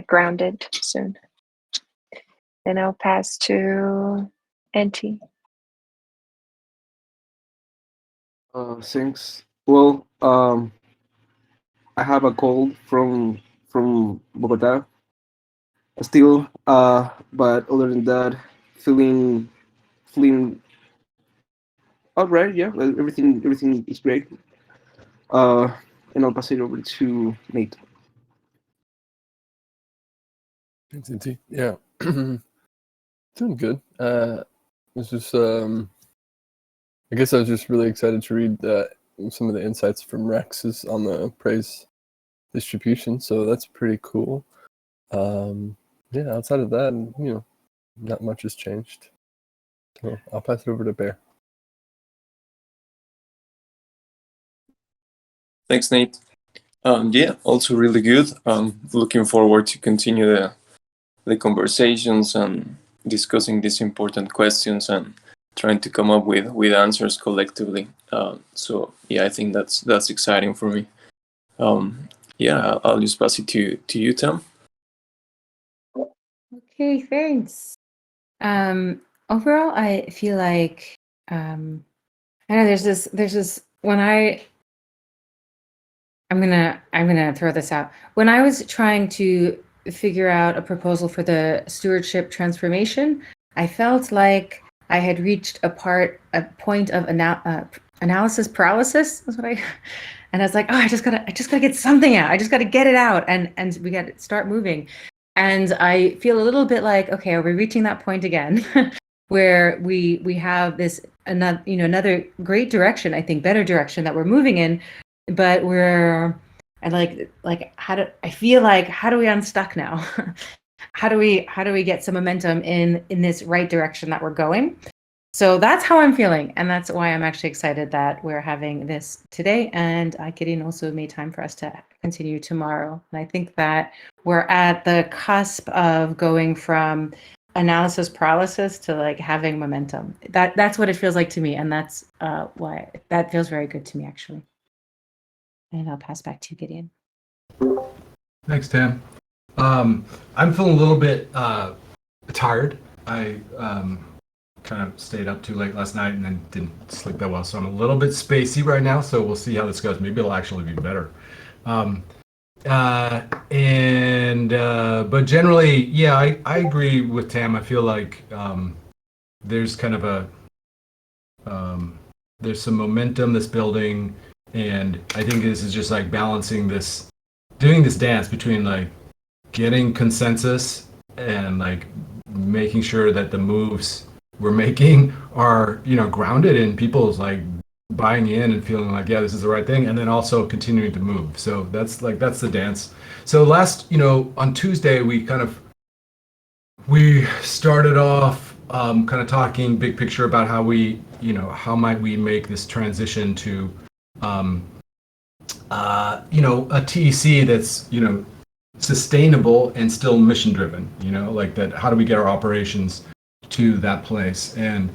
grounded soon. Then I'll pass to NT. Thanks. Well, I have a cold from Bogota still, but other than that, feeling all right. Yeah, well, everything is great. Uh, and I'll pass it over to Nate. Thanks, NT. Yeah, doing good. It's just I guess I was just really excited to read some of the insights from Rex's on the praise distribution. So that's pretty cool. Yeah, outside of that, not much has changed. So I'll pass it over to Bear. Thanks, Nate. Yeah, also really good. Looking forward to continue the conversations and discussing these important questions and trying to come up with answers collectively. So yeah, I think that's exciting for me. Yeah, I'll just pass it to you, Tam. Okay, thanks. Overall, I feel like I know there's this when I'm gonna throw this out. When I was trying to figure out a proposal for the stewardship transformation, I felt like I had reached a point of analysis paralysis. That's what and I was like, oh, I just gotta get something out. I just gotta get it out, and we got to start moving. And I feel a little bit like, okay, are we reaching that point again, where we have this another great direction, I think better direction that we're moving in, but I feel like how do we unstuck now? how do we get some momentum in this right direction that we're going? So that's how I'm feeling, and that's why I'm actually excited that we're having this today, and Gideon also made time for us to continue tomorrow. And I think that we're at the cusp of going from analysis paralysis to like having momentum. That's what it feels like to me, and that's why that feels very good to me, actually. And I'll pass back to you, Gideon. Thanks, Tam. I'm feeling a little bit tired. I kind of stayed up too late last night and then didn't sleep that well, so I'm a little bit spacey right now. So we'll see how this goes. Maybe it'll actually be better. But generally, yeah, I agree with Tam. I feel like there's kind of there's some momentum that's building, and I think this is just like balancing doing this dance between like getting consensus and like making sure that the moves we're making are grounded in people's like buying in and feeling like, yeah, this is the right thing, and then also continuing to move. So that's the dance. So last on Tuesday we started off kind of talking big picture about how we how might we make this transition to a TEC that's sustainable and still mission driven, like that. How do we get our operations to that place? And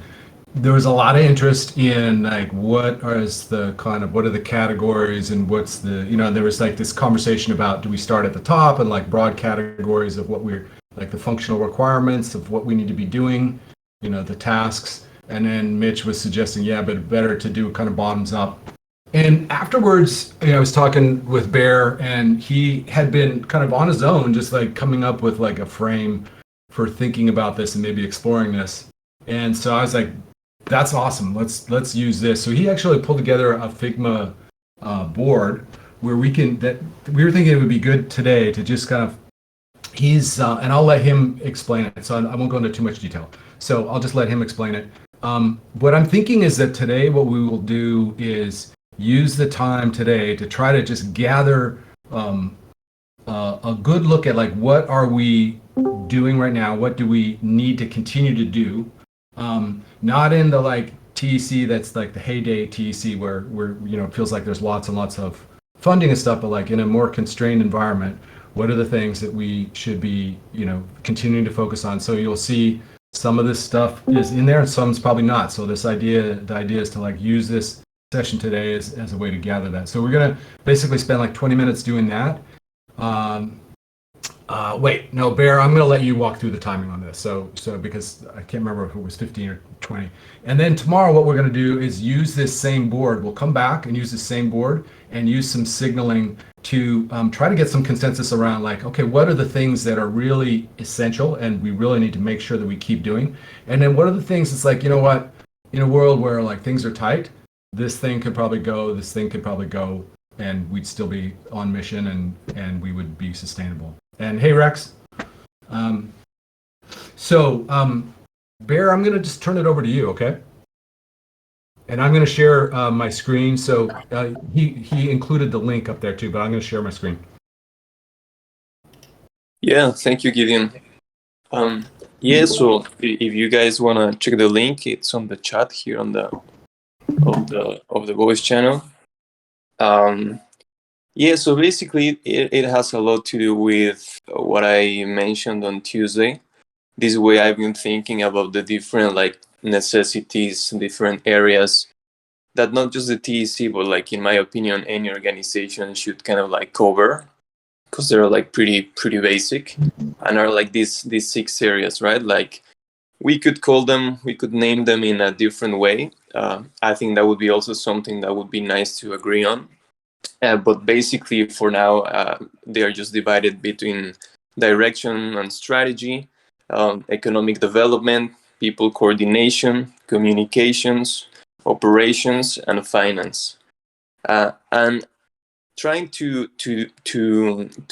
there was a lot of interest in like what are the categories and what's the there was like this conversation about, do we start at the top and like broad categories of what we're like the functional requirements of what we need to be doing, the tasks, and then Mitch was suggesting, yeah, but better to do kind of bottoms up. And afterwards, I was talking with Bear, and he had been kind of on his own, just like coming up with like a frame for thinking about this and maybe exploring this. And so I was like, that's awesome. Let's use this. So he actually pulled together a Figma board where we were thinking it would be good today to just kind of and I'll let him explain it. So I won't go into too much detail. So I'll just let him explain it. What I'm thinking is that today what we will do is use the time today to try to just gather a good look at like what are we doing right now, what do we need to continue to do, not in the like TEC that's like the heyday TEC where it feels like there's lots and lots of funding and stuff, but like in a more constrained environment, what are the things that we should be continuing to focus on? So you'll see some of this stuff is in there and some's probably not. So the idea is to like use this session today as a way to gather that. So we're gonna basically spend like 20 minutes doing that. Wait, no, Bear, I'm going to let you walk through the timing on this. So because I can't remember if it was 15 or 20. And then tomorrow, what we're going to do is use this same board. We'll come back and use the same board and use some signaling to try to get some consensus around, like, okay, what are the things that are really essential and we really need to make sure that we keep doing? And then what are the things that's like, you know what, in a world where like things are tight, this thing could probably go, this thing could probably go, and we'd still be on mission and we would be sustainable. And hey, Rex. Bear, I'm going to just turn it over to you, okay? And I'm going to share my screen. So he included the link up there too, but I'm going to share my screen. Yeah, thank you, Gideon. Yeah, so if you guys want to check the link, it's on the chat here on the of the voice channel. Yeah, so basically it has a lot to do with what I mentioned on Tuesday. This way I've been thinking about the different like necessities, different areas that not just the TEC, but like in my opinion, any organization should kind of like cover, because they're like pretty basic and are like these 6 areas, right? Like we could name them in a different way. I think that would be also something that would be nice to agree on. But basically, for now, they are just divided between direction and strategy, economic development, people coordination, communications, operations, and finance. And trying to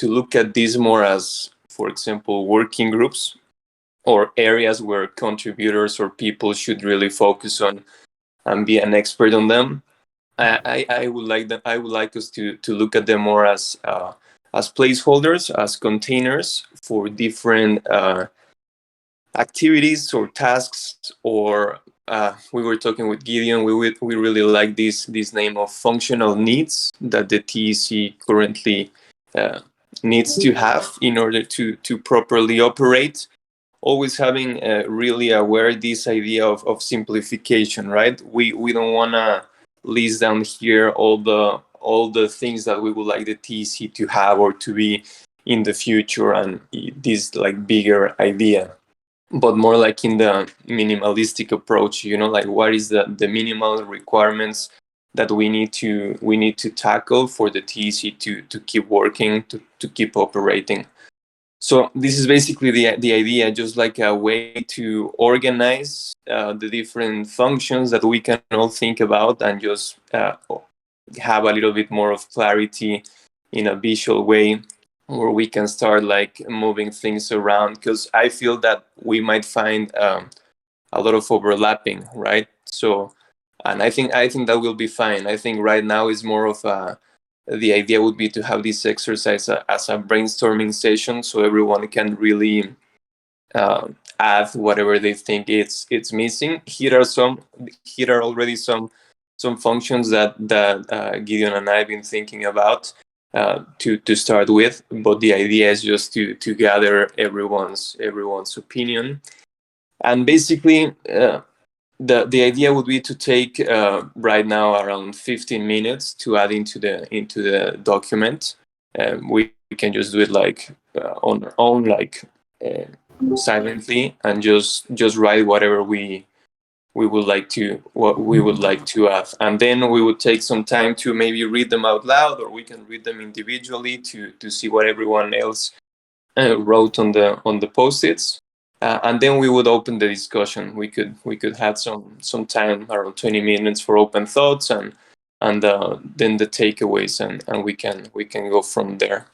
look at these more as, for example, working groups or areas where contributors or people should really focus on and be an expert on them. I would like us to look at them more as placeholders, as containers for different activities or tasks. Or we were talking with Gideon. We really like this name of functional needs that the TEC currently needs to have in order to properly operate. Always having really aware this idea of simplification, right? We don't want to list down here all the things that we would like the TEC to have or to be in the future, and this like bigger idea, but more like in the minimalistic approach, like what is the minimal requirements that we need to tackle for the TEC to keep working, to keep operating. So this is basically the idea, just like a way to organize the different functions that we can all think about, and just have a little bit more of clarity in a visual way, where we can start like moving things around, because I feel that we might find a lot of overlapping, right? So, and I think that will be fine. I think right now is more of the idea would be to have this exercise as a brainstorming session, so everyone can really add whatever they think it's missing. Here are already some functions that Gideon and I have been thinking about to start with, but the idea is just to gather everyone's opinion. And basically the idea would be to take right now around 15 minutes to add into the document. We can just do it like on our own, like silently, and just write whatever we would like to add, and then we would take some time to maybe read them out loud, or we can read them individually to see what everyone else wrote on the post-its. And then we would open the discussion. We could have some time, around 20 minutes, for open thoughts, and then the takeaways, and we can go from there.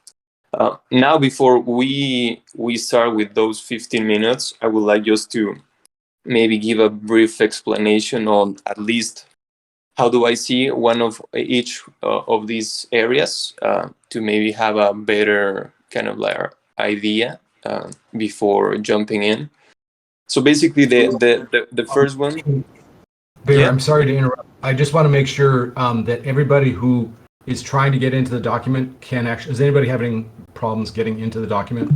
Now, before we start with those 15 minutes, I would like just to maybe give a brief explanation on at least how do I see one of each of these areas, to maybe have a better kind of like idea before jumping in. So basically the first one. Bear, Yeah. I'm sorry to interrupt. I just want to make sure that everybody who is trying to get into the document can actually, is anybody having problems getting into the document?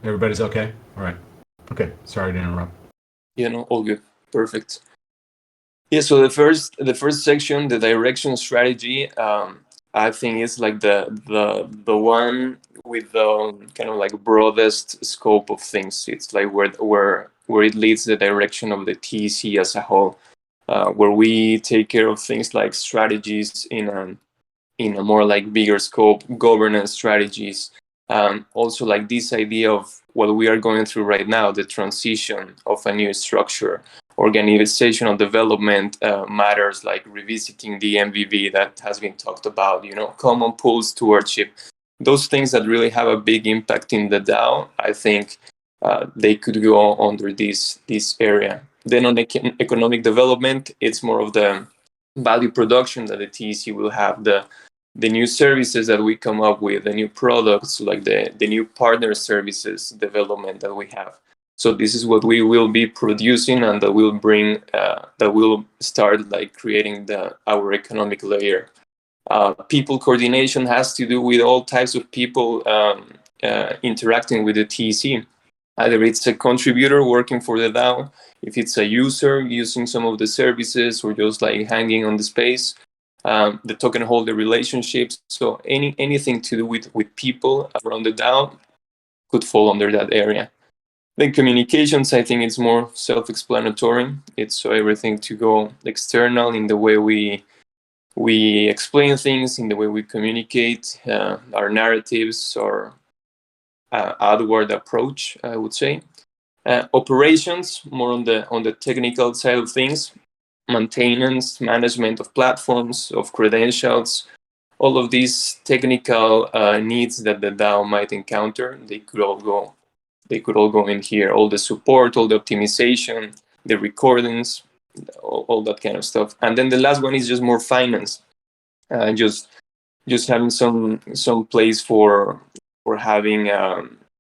Everybody's okay? All right. Okay. Sorry to interrupt. All good. Perfect. Yeah, so the first section, the direction strategy, I think it's like the one with the kind of like broadest scope of things. It's like where it leads the direction of the TEC as a whole, where we take care of things like strategies in a more like bigger scope, governance strategies. Also like this idea of what we are going through right now, the transition of a new structure, organizational development matters, like revisiting the MVV that has been talked about, common pool stewardship, those things that really have a big impact in the DAO. I think they could go under this area. Then on economic development, it's more of the value production that the TEC will have, the new services that we come up with, the new products, like the new partner services development that we have. So this is what we will be producing, and that will bring, that will start like creating our economic layer. People coordination has to do with all types of people interacting with the TEC. Either it's a contributor working for the DAO, if it's a user using some of the services, or just like hanging on the space, the token holder relationships. So anything to do with people around the DAO could fall under that area. Then communications, I think it's more self-explanatory. It's so everything to go external in the way we explain things, in the way we communicate, our narratives, or outward approach, I would say. Operations, more on the technical side of things, maintenance, management of platforms, of credentials, all of these technical needs that the DAO might encounter, they could all go in here. All the support, all the optimization, the recordings, all that kind of stuff. And then the last one is just more finance, just having some place for having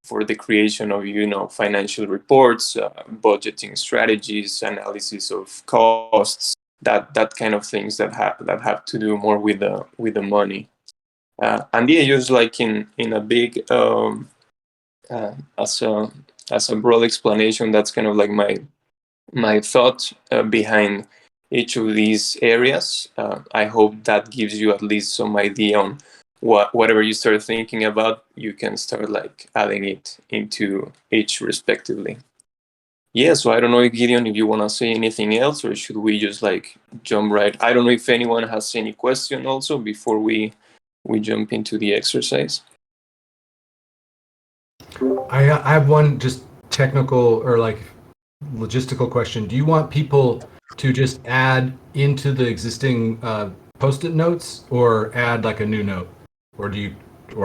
for the creation of financial reports, budgeting strategies, analysis of costs, that kind of things that have to do more with the money. And yeah, just like in a big as a broad explanation, that's kind of like my thought behind each of these areas. I hope that gives you at least some idea on whatever you start thinking about, you can start like adding it into each respectively. Yeah, so I don't know, Gideon, if you want to say anything else, or should we just like jump right? I don't know if anyone has any question also before we jump into the exercise. I have one just technical or like logistical question. Do you want people to just add into the existing post-it notes, or add like a new note, or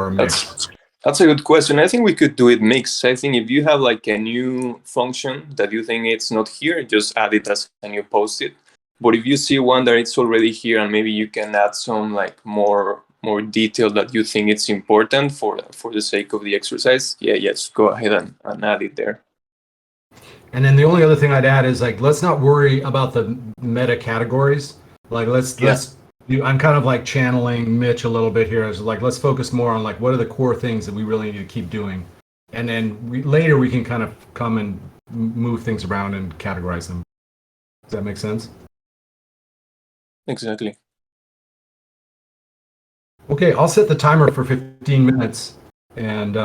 a mix? That's a good question. I think we could do it mixed. I think if you have like a new function that you think it's not here, just add it as a new post-it. But if you see one that it's already here, and maybe you can add some like more detail that you think it's important for the sake of the exercise, yes, go ahead and add it there. And then the only other thing I'd add is like, let's not worry about the meta categories. Like let's I'm kind of like channeling Mitch a little bit here. Is like, let's focus more on like, what are the core things that we really need to keep doing, and then later we can kind of come and move things around and categorize them. Does that make sense? Exactly. Okay, I'll set the timer for 15 minutes, and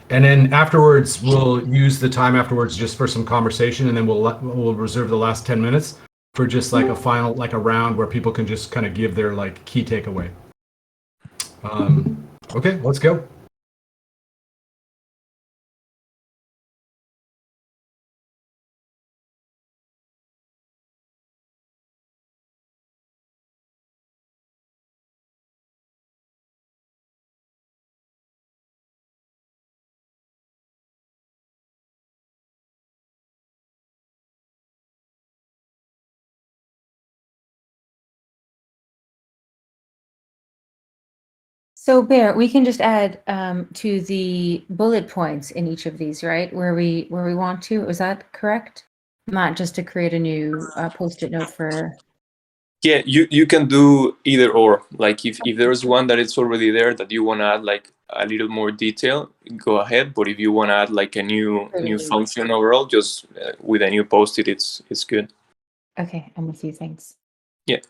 then afterwards we'll use the time afterwards just for some conversation, and then we'll reserve the last 10 minutes for just like a final, like a round where people can just kind of give their like key takeaway. Okay, let's go. So Bear, we can just add to the bullet points in each of these, right? Where we want to. Is that correct? Not just to create a new post-it note for. Yeah, you can do either or. Like if there's one that it's already there that you want to add like a little more detail, go ahead. But if you want to add like a new function overall, just with a new post-it, it's good. Okay, I'm with you. Thanks. Yeah.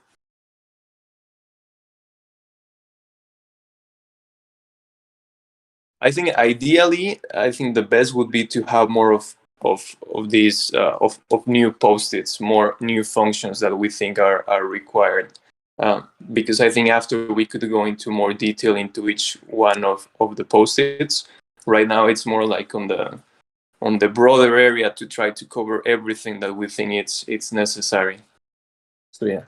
I think ideally, I think the best would be to have more of these of new post-its, more new functions that we think are required. Because I think after we could go into more detail into each one of the post-its. Right now, it's more like on the broader area to try to cover everything that we think it's necessary. So yeah.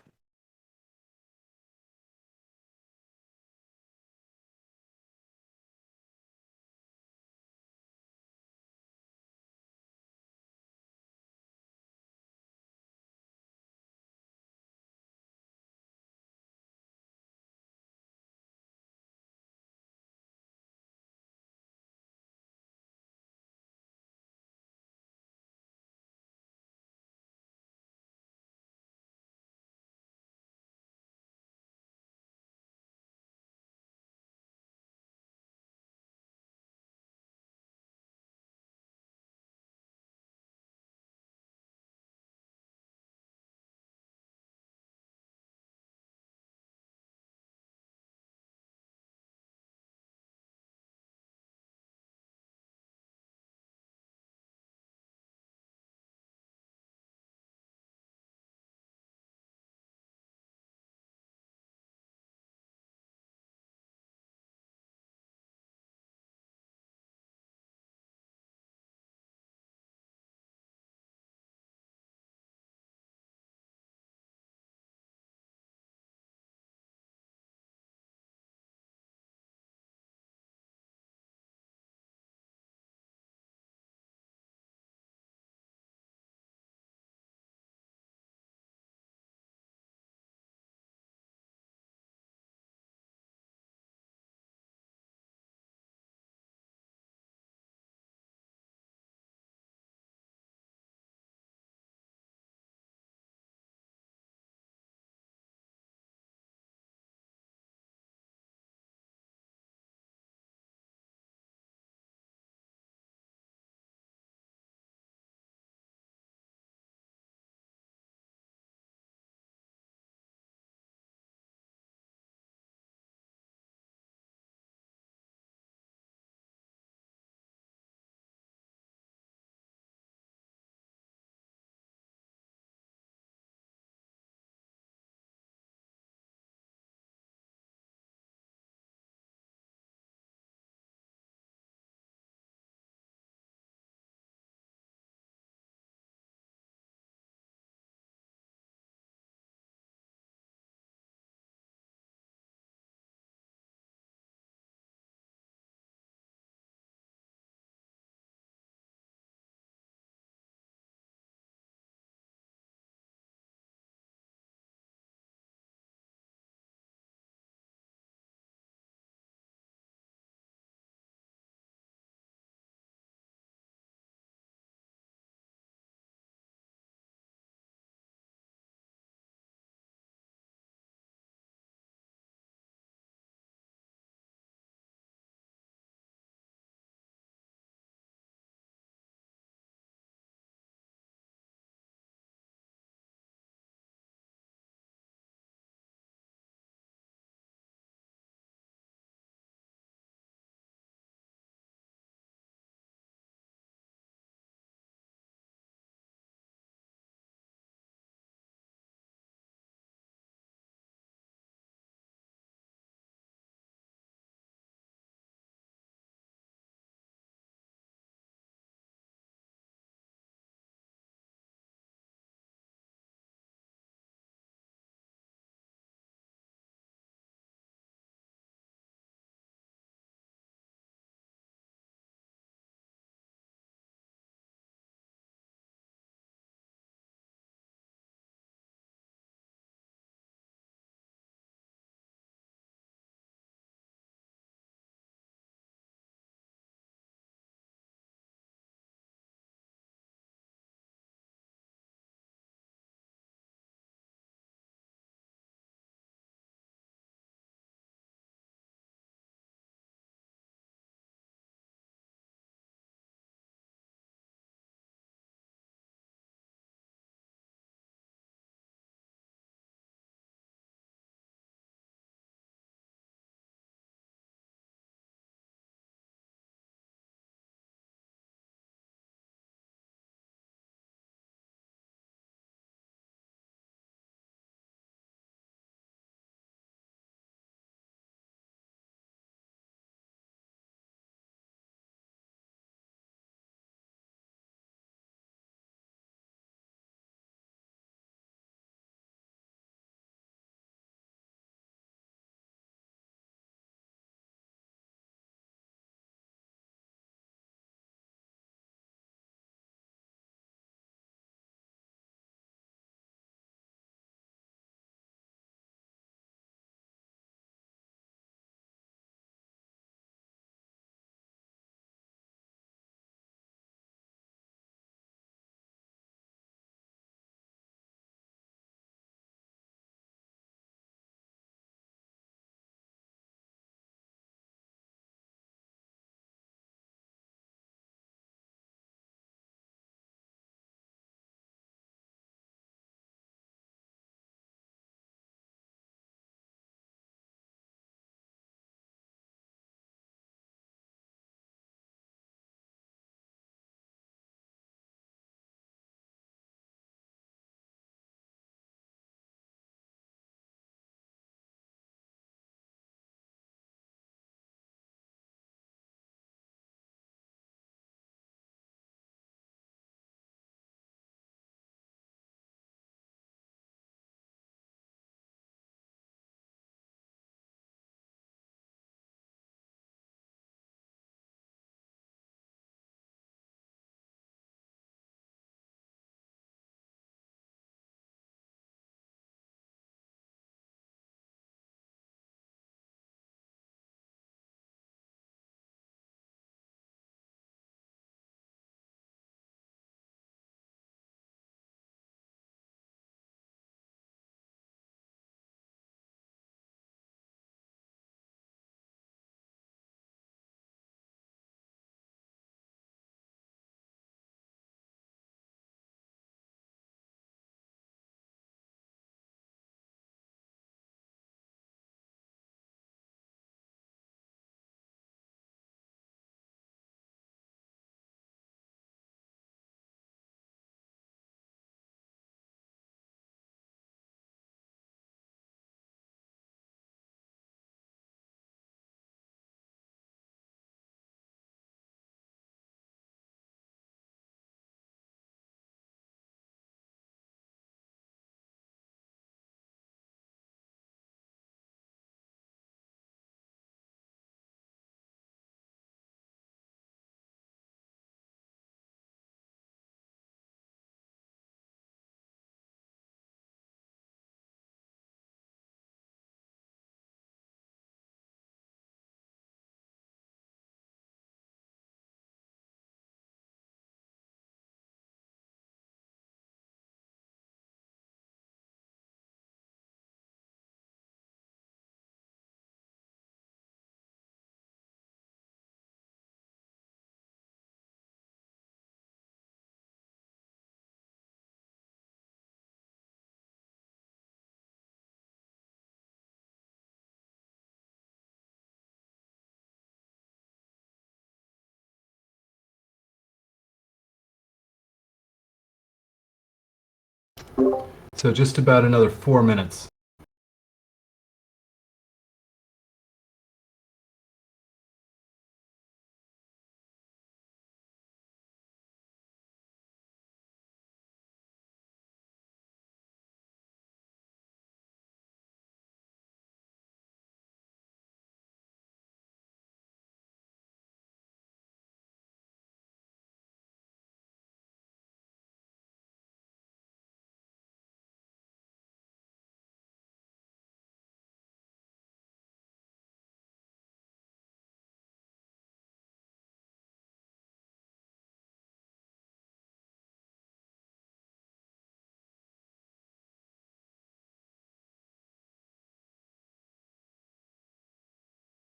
So just about another 4 minutes.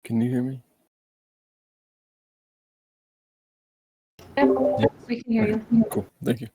Can you hear me? Yep, we can hear you. Cool. Thank you.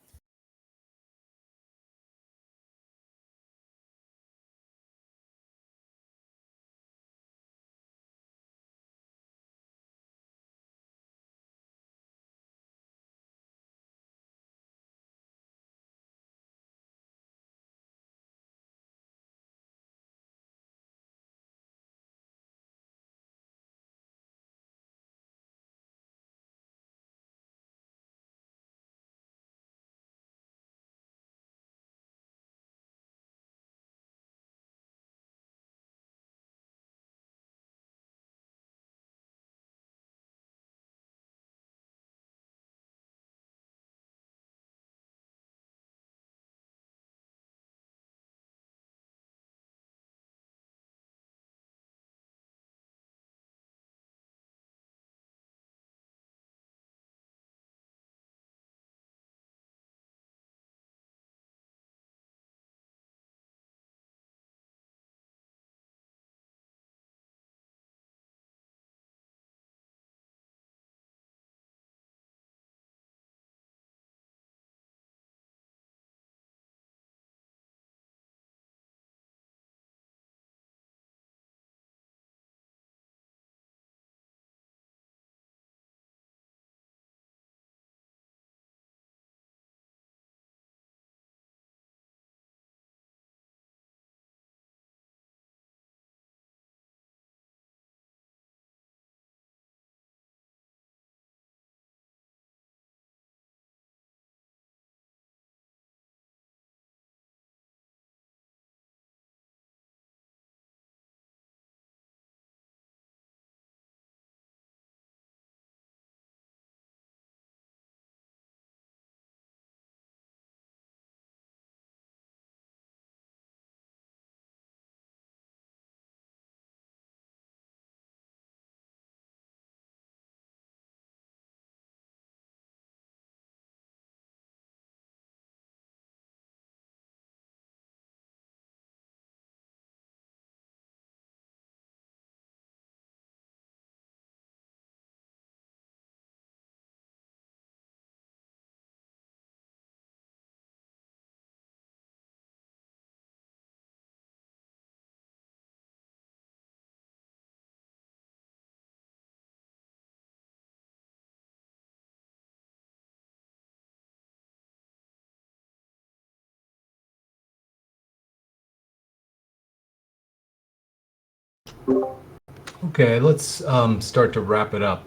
Okay, let's start to wrap it up.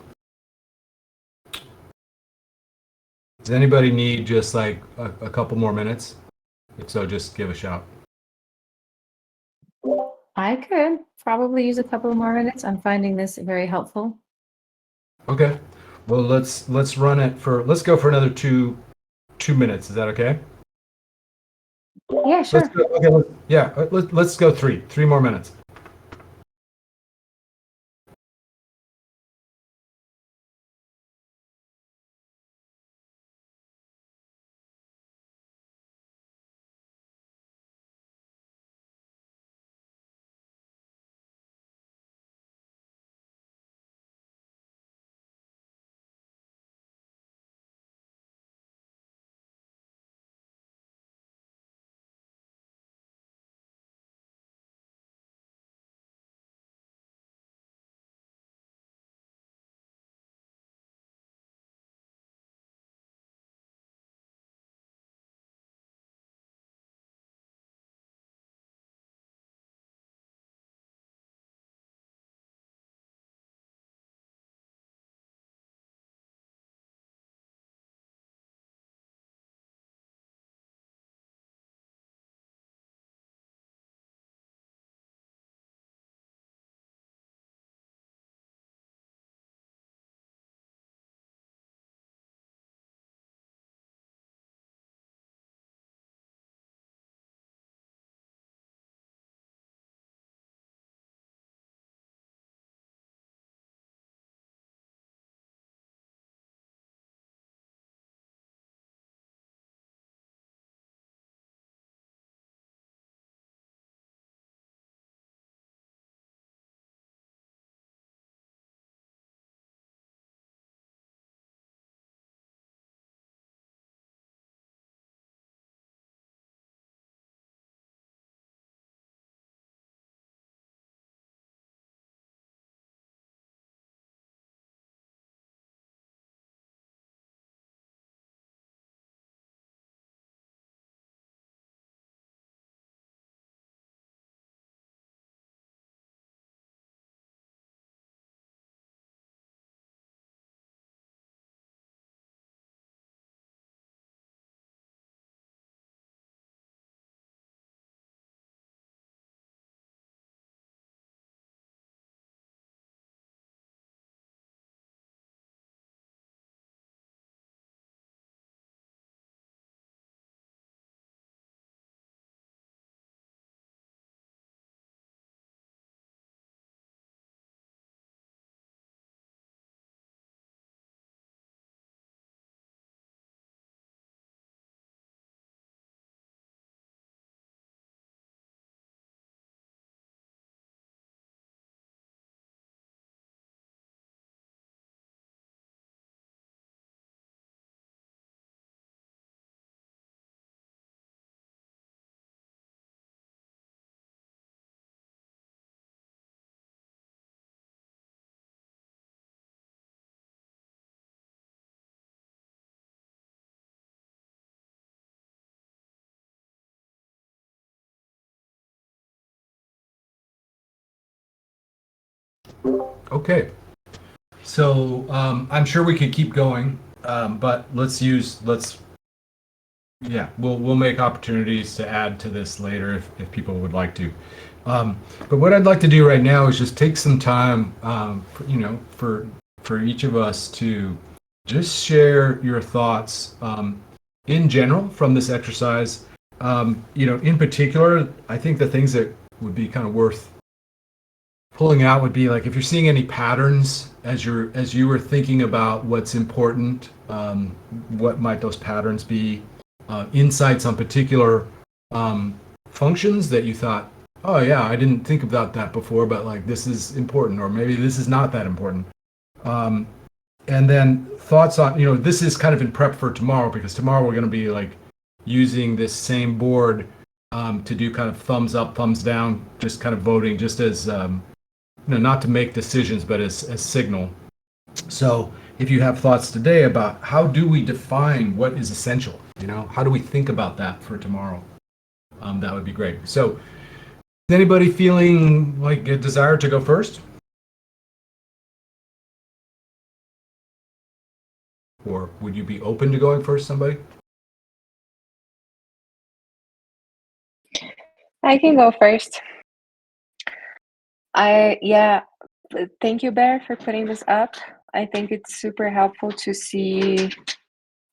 Does anybody need just like a couple more minutes? If so, just give a shout. I could probably use a couple more minutes. I'm finding this very helpful. Okay. Well, let's run it for. Let's go for another 2 minutes. Is that okay? Yeah, sure. Let's go. Okay. Yeah. Let's go 3 more minutes. Okay. So I'm sure we could keep going, but we'll make opportunities to add to this later if people would like to. But what I'd like to do right now is just take some time, for each of us to just share your thoughts in general from this exercise. In particular, I think the things that would be kind of worth pulling out would be like if you're seeing any patterns as you were thinking about what's important, what might those patterns be? Insights on particular functions that you thought, oh yeah, I didn't think about that before, but like this is important, or maybe this is not that important. And then thoughts on, this is kind of in prep for tomorrow, because tomorrow we're going to be like using this same board to do kind of thumbs up, thumbs down, just kind of voting, just as not to make decisions, but as signal. So if you have thoughts today about how do we define what is essential, how do we think about that for tomorrow, that would be great. So is anybody feeling like a desire to go first? Or would you be open to going first, somebody? I can go first. Thank you, Bear, for putting this up. I think it's super helpful to see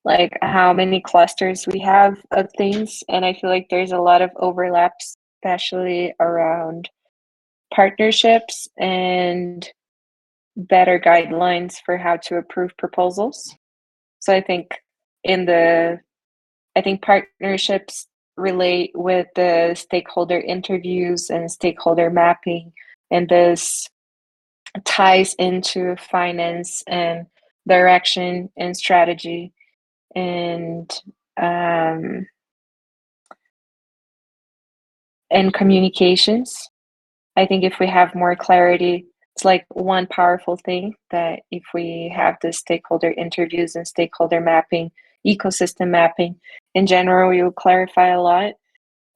like how many clusters we have of things, and I feel like there's a lot of overlaps, especially around partnerships and better guidelines for how to approve proposals. So I think partnerships relate with the stakeholder interviews and stakeholder mapping, and this ties into finance and direction and strategy and communications. I think if we have more clarity, it's like one powerful thing that if we have the stakeholder interviews and stakeholder mapping, ecosystem mapping in general, we will clarify a lot.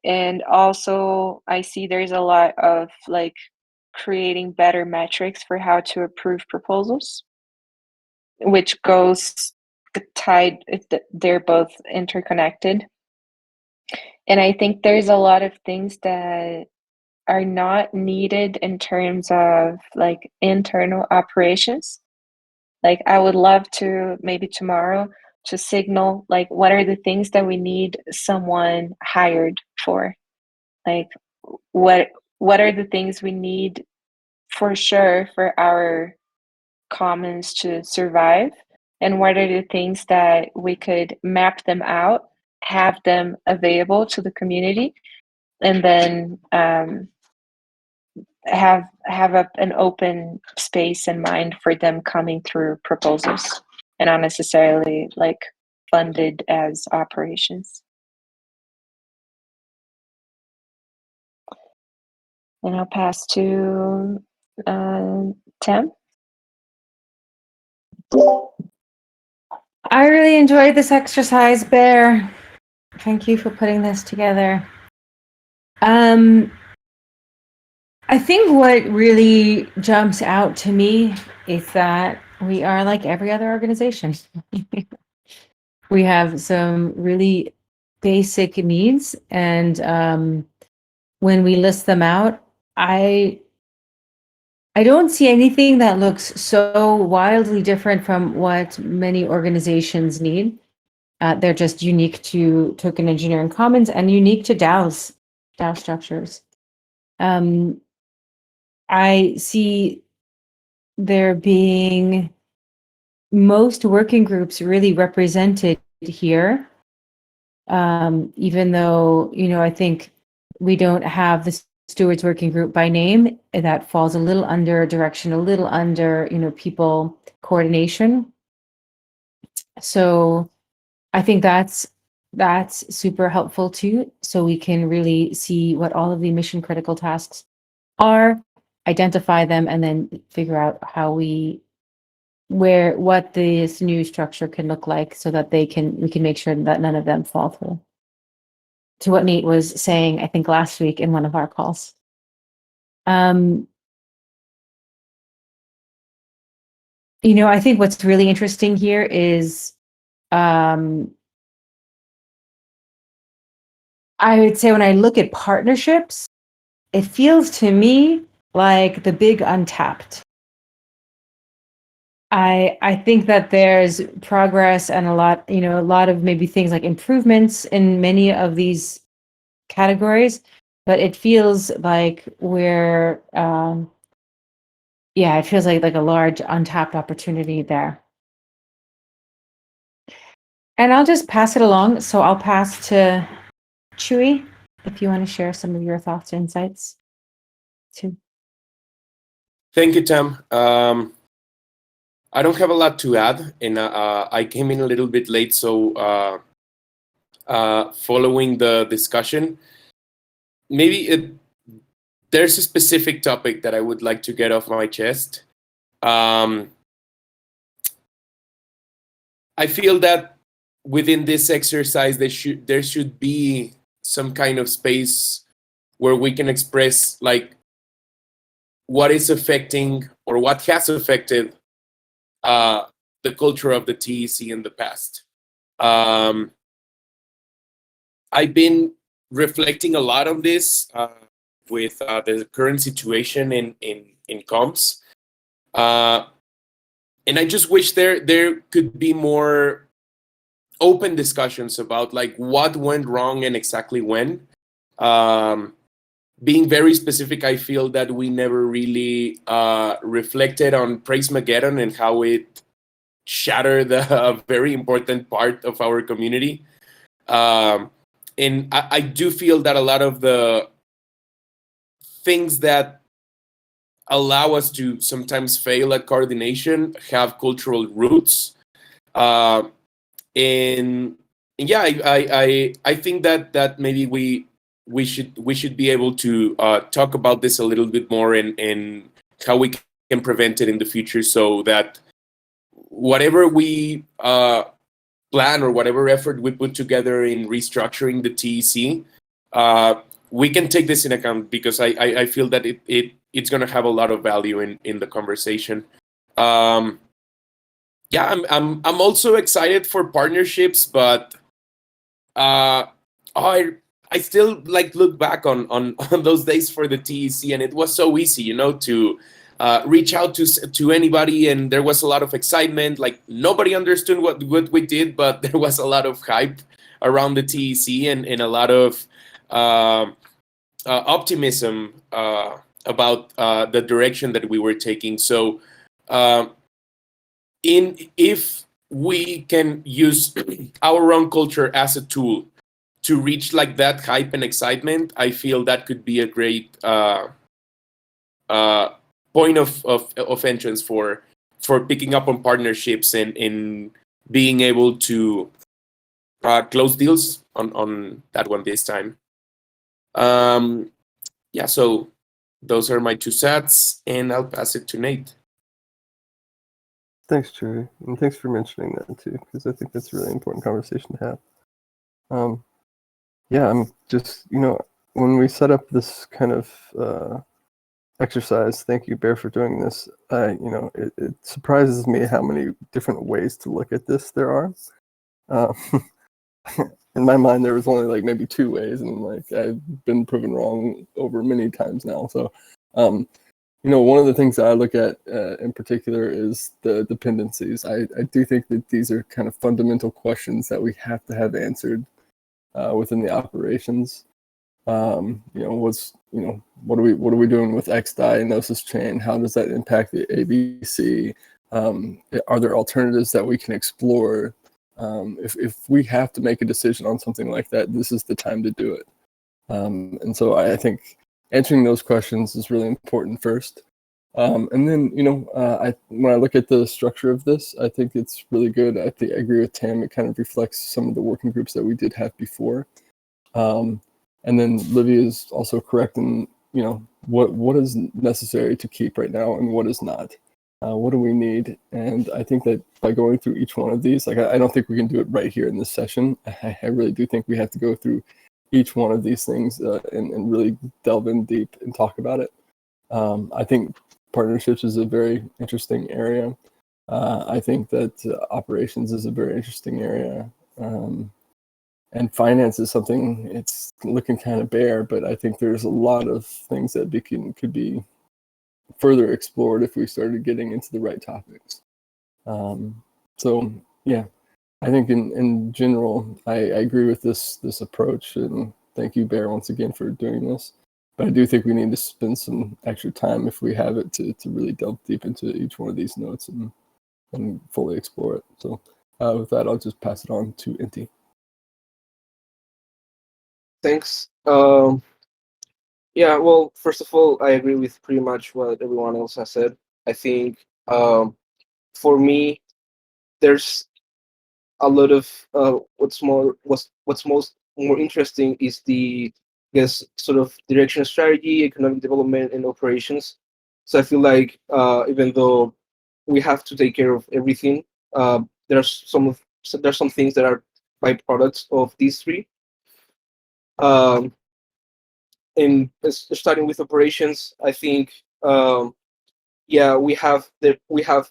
And also, I see there's a lot of like creating better metrics for how to approve proposals, which goes tied, they're both interconnected. And I think there's a lot of things that are not needed in terms of like internal operations. Like I would love to maybe tomorrow to signal like what are the things that we need someone hired for? Like what are the things we need for sure for our commons to survive? And what are the things that we could map them out, have them available to the community, and then have an open space in mind for them coming through proposals and not necessarily like funded as operations. And I'll pass to Tim. I really enjoyed this exercise, Bear. Thank you for putting this together. I think what really jumps out to me is that we are like every other organization. We have some really basic needs, and when we list them out, I don't see anything that looks so wildly different from what many organizations need. They're just unique to Token Engineering Commons and unique to DAO structures. I see there being most working groups really represented here, even though, I think we don't have the stewards working group by name. That falls a little under direction, a little under, people coordination. So I think that's super helpful too. So we can really see what all of the mission critical tasks are, identify them, and then figure out what this new structure can look like so that we can make sure that none of them fall through. To what Nate was saying, I think last week in one of our calls. I think what's really interesting here is, I would say when I look at partnerships, it feels to me like the big untapped. I think that there's progress and a lot of maybe things like improvements in many of these categories, but it feels like it feels like a large untapped opportunity there. And I'll just pass it along. So I'll pass to Chewy if you want to share some of your thoughts and insights too. Thank you, Tam. I don't have a lot to add, and I came in a little bit late, so following the discussion, maybe there's a specific topic that I would like to get off my chest. I feel that within this exercise, there should be some kind of space where we can express like what is affecting or what has affected the culture of the TEC in the past. I've been reflecting a lot on this with the current situation in comms. And I just wish there could be more open discussions about like what went wrong and exactly when. Being very specific, I feel that we never really reflected on Praise-Mageddon and how it shattered a very important part of our community. And I do feel that a lot of the things that allow us to sometimes fail at coordination have cultural roots. And yeah, I think that maybe we should be able to talk about this a little bit more and how we can prevent it in the future, so that whatever we plan or whatever effort we put together in restructuring the TEC, we can take this in account, because I feel that it's going to have a lot of value in the conversation. Yeah, I'm also excited for partnerships, but I still like look back on those days for the TEC, and it was so easy, to reach out to anybody, and there was a lot of excitement. Like nobody understood what we did, but there was a lot of hype around the TEC and a lot of optimism about the direction that we were taking. So if we can use our own culture as a tool to reach like that hype and excitement, I feel that could be a great point of entrance for picking up on partnerships and being able to close deals on that one this time. Yeah, so those are my 2 cents, and I'll pass it to Nate. Thanks, Chewy, and thanks for mentioning that too, because I think that's a really important conversation to have. Yeah, I'm just, when we set up this kind of exercise, thank you, Bear, for doing this. It surprises me how many different ways to look at this there are. In my mind, there was only like maybe 2 ways, and like I've been proven wrong over many times now. So, one of the things that I look at in particular is the dependencies. I do think that these are kind of fundamental questions that we have to have answered within the operations. What are we doing with X diagnosis chain? How does that impact the ABC? Are there alternatives that we can explore? If we have to make a decision on something like that, this is the time to do it. And so I think answering those questions is really important first. And then, when I look at the structure of this, I think it's really good. I agree with Tam. It kind of reflects some of the working groups that we did have before. And then Livia is also correct in, what is necessary to keep right now and what is not. What do we need? And I think that by going through each one of these, like I don't think we can do it right here in this session. I really do think we have to go through each one of these things and really delve in deep and talk about it. I think partnerships is a very interesting area. I think that operations is a very interesting area. And finance is something, it's looking kind of bare, but I think there's a lot of things that could be further explored if we started getting into the right topics. So yeah, I think in general, I agree with this approach, and thank you, Bear, once again for doing this. But I do think we need to spend some extra time, if we have it, to really delve deep into each one of these notes and fully explore it. So with that, I'll just pass it on to Inti. Thanks. Yeah, well, first of all, I agree with pretty much what everyone else has said. I think for me, there's a lot of what's most more interesting is the, I guess, sort of direction, strategy, economic development, and operations. So I feel like even though we have to take care of everything, there's some things that are byproducts of these three. Um, and starting with operations, I think yeah, we have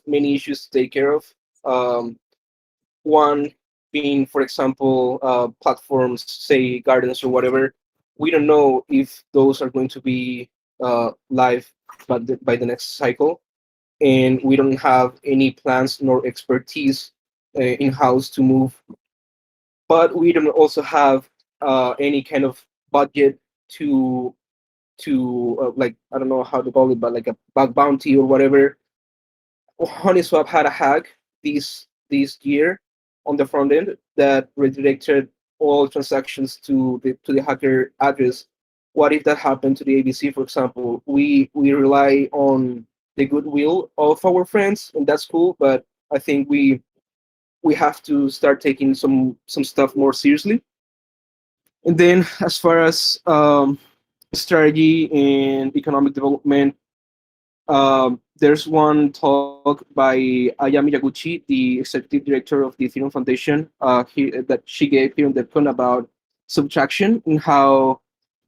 many issues to take care of. Um, One being, for example, platforms, say gardens or whatever. We don't know if those are going to be live by the next cycle, and we don't have any plans nor expertise in house to move. But we don't also have any kind of budget to like, I don't know how to call it, but like a bug bounty or whatever. Honeyswap had a hack this year on the front end that redirected all transactions to the hacker address. What if that happened to the ABC, for example? We rely on the goodwill of our friends, and that's cool. But I think we have to start taking some stuff more seriously. And then, as far as strategy and economic development, there's one talk by Ayami Yaguchi, the executive director of the Ethereum Foundation, that she gave here on DevCon about subtraction and how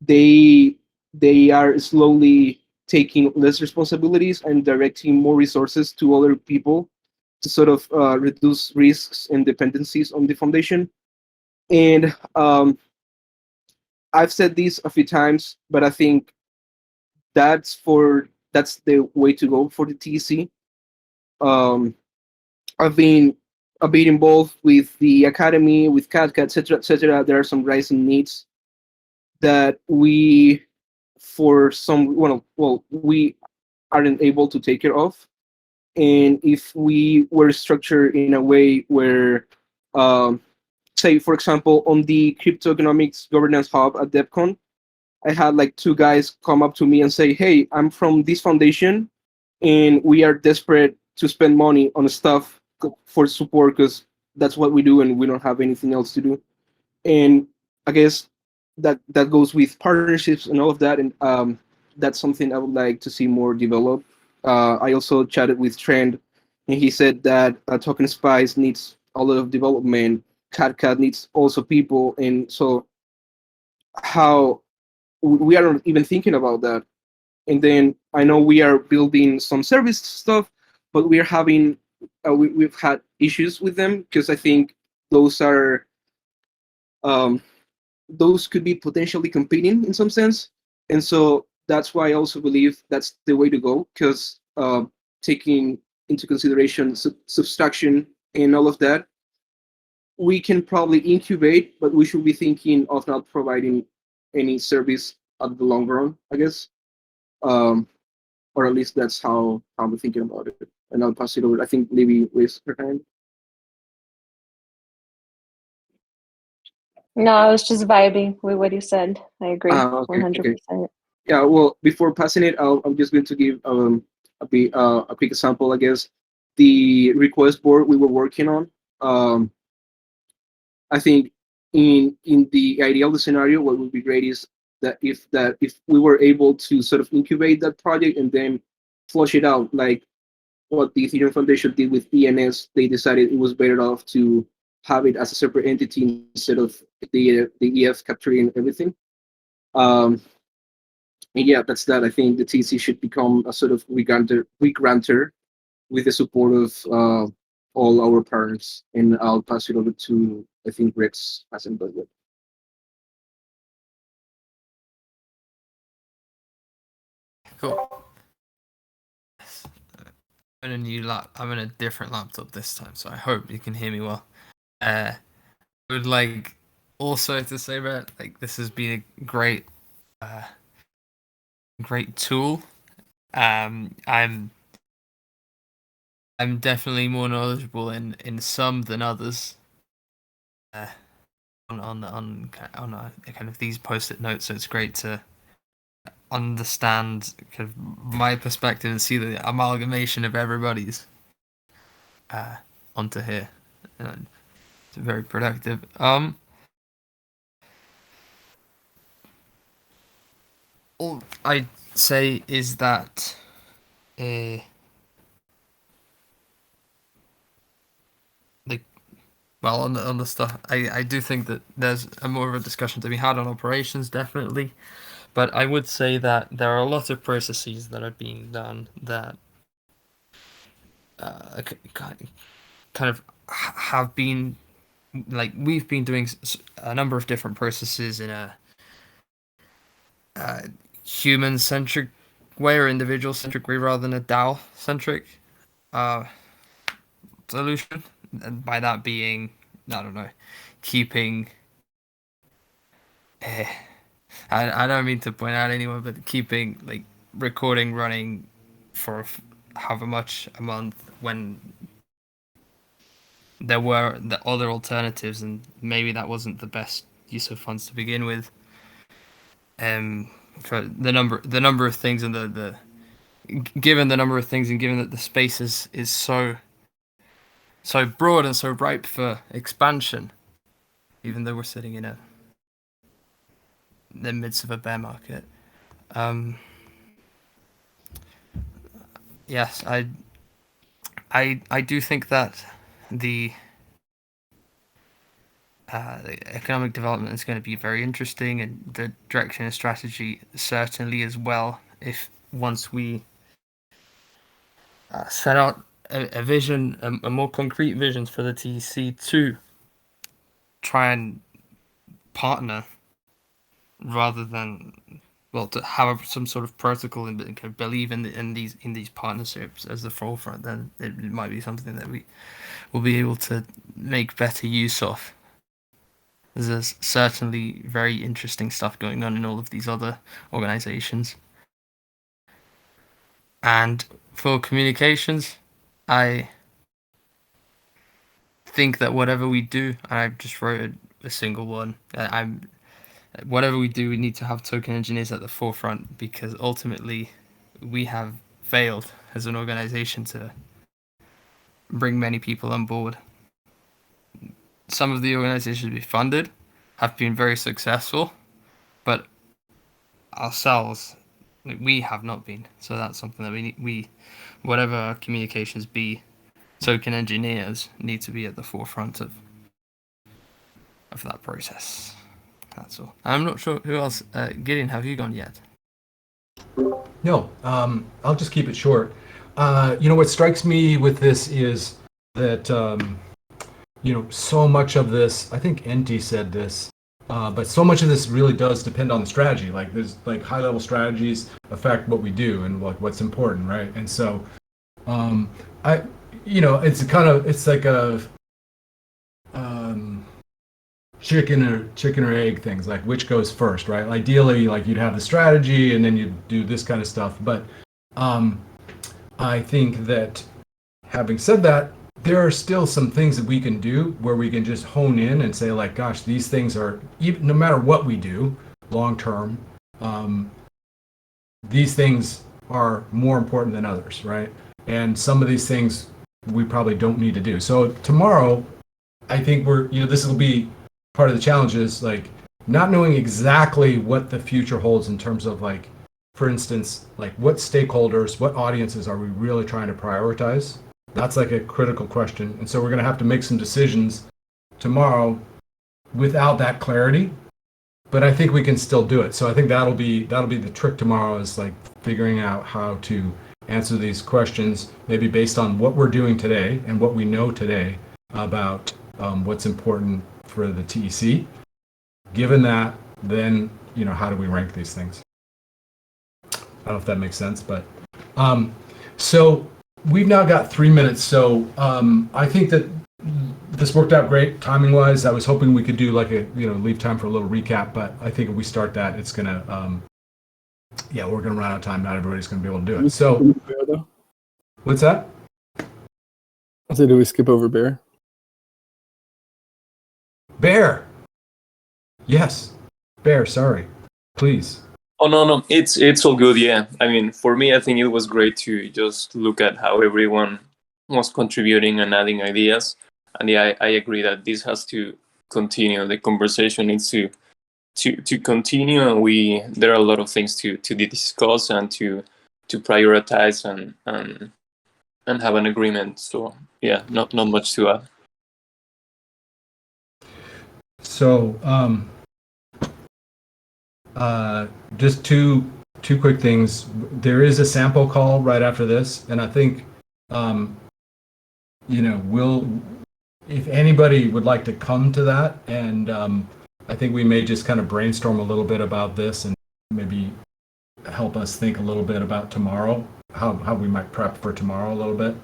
they they are slowly taking less responsibilities and directing more resources to other people to sort of reduce risks and dependencies on the foundation. And I've said this a few times, but I think that's the way to go for the TEC. Um, I've been a bit involved with the academy, with CADCA, etc., etc. There are some rising needs that we, for some, we aren't able to take care of. And if we were structured in a way where, um, say, for example, on the crypto economics governance hub at DevCon, I had like two guys come up to me and say, "Hey, I'm from this foundation, and we are desperate to spend money on stuff for support because that's what we do, and we don't have anything else to do." And I guess that goes with partnerships and all of that, and that's something I would like to see more developed. I also chatted with Trend, and he said that Token Spice needs a lot of development. CatCat needs also people, and so how we aren't even thinking about that. And then I know we are building some service stuff, but we're having we've had issues with them because I think those are those could be potentially competing in some sense, and so that's why I also believe that's the way to go because taking into consideration subtraction and all of that, we can probably incubate, but we should be thinking of not providing any service at the long run, I guess. Um, or at least that's how I'm thinking about it. And I'll pass it over. I think Libby raised her hand. No, I was just vibing with what you said. I agree, Okay, 100%. Yeah. Well, before passing it, I'm just going to give a quick example. I guess the request board we were working on. Um, I think in the ideal scenario, what would be great is that if we were able to sort of incubate that project and then flush it out, like what the Ethereum Foundation did with ENS, they decided it was better off to have it as a separate entity instead of the EF capturing everything. Um, and yeah, that's that. I think the TC should become a sort of regranter with the support of all our partners. And I'll pass it over to, I think Rex hasn't done yet. Cool. I'm in a different laptop this time, so I hope you can hear me well. I would like also to say that like this has been a great tool. I'm definitely more knowledgeable in some than others. On kind of these post-it notes, so it's great to understand kind of my perspective and see the amalgamation of everybody's onto here. It's very productive. All I'd say is that well, on the stuff, I do think that there's a more of a discussion to be had on operations, definitely. But I would say that there are a lot of processes that are being done that kind of have been, like, we've been doing a number of different processes in a human-centric way or individual-centric way rather than a DAO-centric solution. And by that being, I don't know, keeping... I don't mean to point out anyone, but keeping like recording running for however much a month when there were the other alternatives, and maybe that wasn't the best use of funds to begin with. For the number of things and the given the number of things and given that the space is so broad and so ripe for expansion, even though we're sitting in the midst of a bear market. Yes, I do think that the economic development is going to be very interesting, and the direction and strategy certainly as well. If once we set out a vision, a more concrete visions for the TEC to try and partner rather than, well, to have some sort of protocol and kind of believe in these partnerships as the forefront, then it might be something that we will be able to make better use of. There's certainly very interesting stuff going on in all of these other organizations. And for communications, I think that whatever we do, and I just wrote a single one, whatever we do, we need to have token engineers at the forefront, because ultimately we have failed as an organization to bring many people on board. Some of the organizations we funded have been very successful, but ourselves, we have not been. So that's something that we whatever our communications be, token engineers need to be at the forefront of that process. That's all. I'm not sure who else. Gideon, have you gone yet? No, I'll just keep it short. What strikes me with this is that, so much of this, I think NT said this, but so much of this really does depend on the strategy. Like, there's like high level strategies affect what we do and what's important, right? And so, it's like a chicken or egg things, like which goes first, right? Ideally, like you'd have the strategy and then you'd do this kind of stuff. But I think that, having said that, there are still some things that we can do where we can just hone in and say, like, gosh, these things are, even no matter what we do long term, these things are more important than others, right? And some of these things we probably don't need to do. So tomorrow, I think this will be part of the challenge, is like not knowing exactly what the future holds in terms of, like, for instance, like what stakeholders, what audiences are we really trying to prioritize? That's like a critical question. And so we're going to have to make some decisions tomorrow without that clarity, but I think we can still do it. So I think that'll be the trick tomorrow, is like figuring out how to answer these questions, maybe based on what we're doing today and what we know today about what's important for the TEC. Given that, then, how do we rank these things? I don't know if that makes sense, but so we've now got 3 minutes. So I think that this worked out great timing wise. I was hoping we could do like leave time for a little recap, but I think if we start that, it's gonna we're gonna run out of time. Not everybody's gonna be able to do it. So what's that? I said, do we skip over Bear? Bear. Yes, Bear. Sorry, please. Oh no, it's all good. Yeah, I mean, for me, I think it was great to just look at how everyone was contributing and adding ideas. And yeah, I agree that this has to continue. The conversation needs to continue, and there are a lot of things to discuss and to prioritize and have an agreement. So yeah, not much to add. So just two quick things. There is a sample call right after this, and I think if anybody would like to come to that, and I think we may just kind of brainstorm a little bit about this and maybe help us think a little bit about tomorrow, how we might prep for tomorrow a little bit.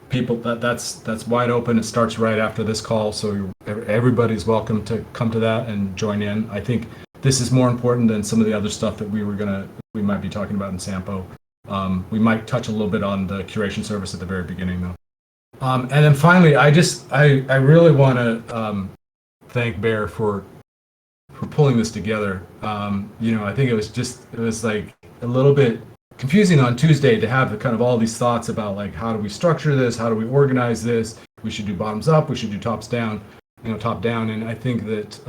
People, that's wide open. It starts right after this call, so everybody's welcome to come to that and join in. I think this is more important than some of the other stuff that we might be talking about in Sampo. We might touch a little bit on the curation service at the very beginning, though. And then finally, I really want to thank Bear for pulling this together. I think it was like a little bit confusing on Tuesday to have kind of all these thoughts about like, how do we structure this? How do we organize this? We should do bottoms up. We should do top down. And I think that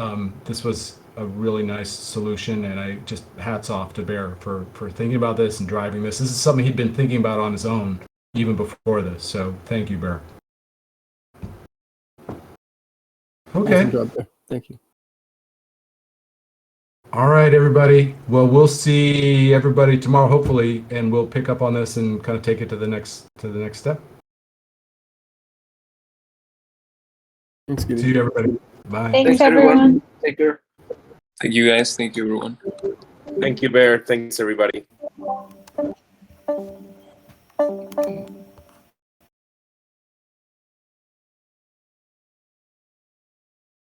this was a really nice solution. And I just hats off to Bear for thinking about this and driving this. This is something he'd been thinking about on his own even before this. So thank you, Bear. Okay. Awesome job there. Thank you. All right, everybody. Well, we'll see everybody tomorrow, hopefully, and we'll pick up on this and kind of take it to the next step. Thanks, Giddy. See you, everybody. Bye. Thanks, everyone. Take care. Thank you, guys. Thank you, everyone. Thank you, Bear. Thanks, everybody.